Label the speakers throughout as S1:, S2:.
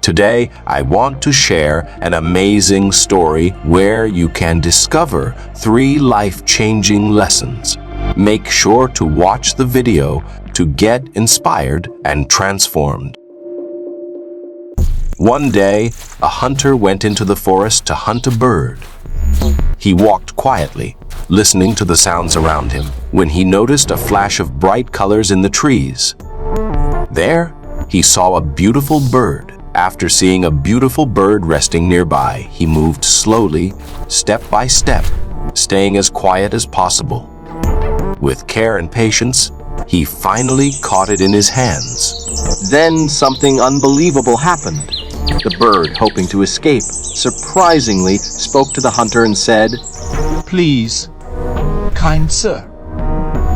S1: Today, I want to share an amazing story where you can discover 3 life-changing lessons. Make sure to watch the video to get inspired and transformed. One day, a hunter went into the forest to hunt a bird. He walked quietly, listening to the sounds around him, when he noticed a flash of bright colors in the trees. There, he saw a beautiful bird. After seeing a beautiful bird resting nearby, he moved slowly, step by step, staying as quiet as possible. With care and patience, he finally caught it in his hands. Then something unbelievable happened. The bird, hoping to escape, surprisingly spoke to the hunter and said,
S2: "Please, kind sir,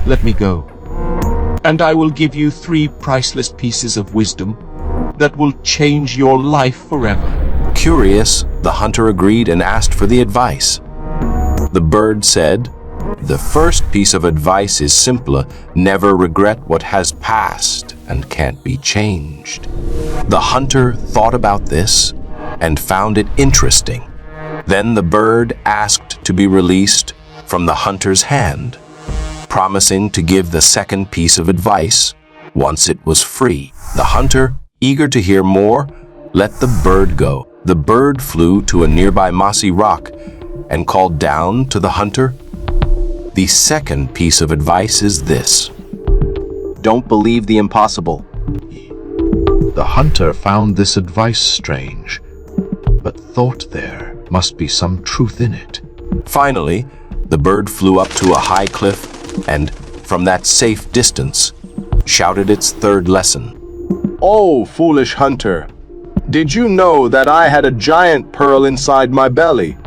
S2: let me go, and I will give you 3 priceless pieces of wisdom that will change your life forever."
S1: Curious, the hunter agreed and asked for the advice. The bird said, "The first piece of advice is simple: never regret what has passed and can't be changed." The hunter thought about this and found it interesting. Then the bird asked to be released from the hunter's hand, promising to give the second piece of advice once it was free. The hunter, eager to hear more, let the bird go. The bird flew to a nearby mossy rock and called down to the hunter, "The second piece of advice is this: don't believe the impossible."
S3: The hunter found this advice strange, but thought there must be some truth in it.
S1: Finally, the bird flew up to a high cliff and, from that safe distance, shouted its third lesson.
S4: "Oh, foolish hunter, did you know that I had a giant pearl inside my belly?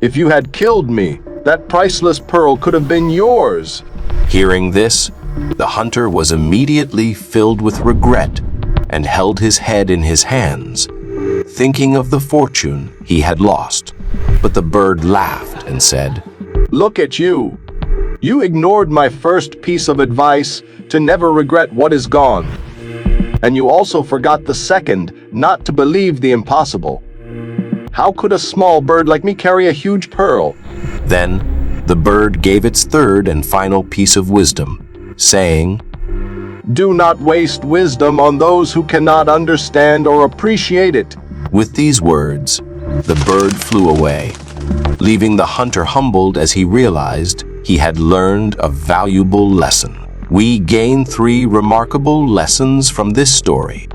S4: If you had killed me, that priceless pearl could have been yours."
S1: Hearing this, the hunter was immediately filled with regret and held his head in his hands, thinking of the fortune he had lost. But the bird laughed and said,
S4: "Look at you. You ignored my first piece of advice to never regret what is gone. And you also forgot the second, not to believe the impossible. How could a small bird like me carry a huge pearl?"
S1: Then the bird gave its third and final piece of wisdom, saying,
S4: "Do not waste wisdom on those who cannot understand or appreciate it."
S1: With these words, the bird flew away, leaving the hunter humbled as he realized he had learned a valuable lesson. We gain 3 remarkable lessons from this story.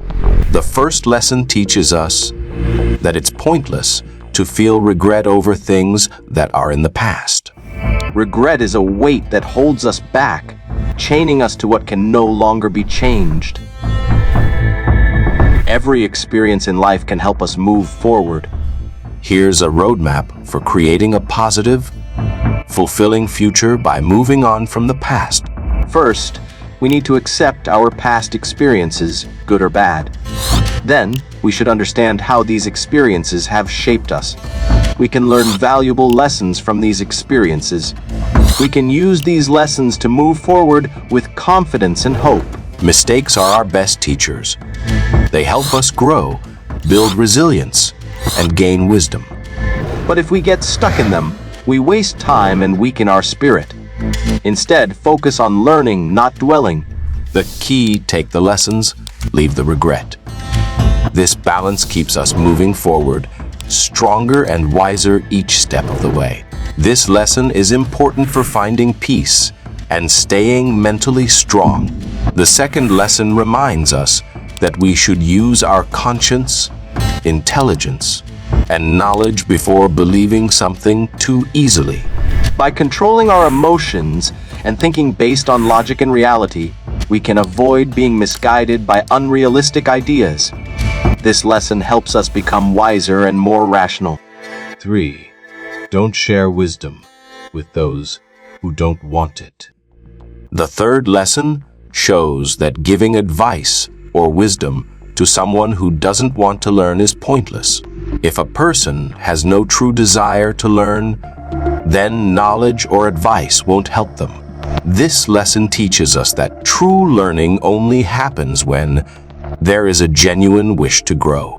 S1: The first lesson teaches us that it's pointless to feel regret over things that are in the past.
S5: Regret is a weight that holds us back, chaining us to what can no longer be changed. Every experience in life can help us move forward.
S1: Here's a roadmap for creating a positive, fulfilling future by moving on from the past.
S5: First, we need to accept our past experiences, good or bad. Then, we should understand how these experiences have shaped us. We can learn valuable lessons from these experiences. We can use these lessons to move forward with confidence and hope.
S1: Mistakes are our best teachers. They help us grow, build resilience, and gain wisdom.
S5: But if we get stuck in them, we waste time and weaken our spirit. Instead, focus on learning, not dwelling.
S1: The key: take the lessons, leave the regret. This balance keeps us moving forward, stronger and wiser each step of the way. This lesson is important for finding peace and staying mentally strong. The second lesson reminds us that we should use our conscience, intelligence, and knowledge before believing something too easily.
S5: By controlling our emotions and thinking based on logic and reality, we can avoid being misguided by unrealistic ideas. This lesson helps us become wiser and more rational.
S3: 3. Don't share wisdom with those who don't want it.
S1: The third lesson shows that giving advice or wisdom to someone who doesn't want to learn is pointless. If a person has no true desire to learn, then knowledge or advice won't help them. This lesson teaches us that true learning only happens when there is a genuine wish to grow.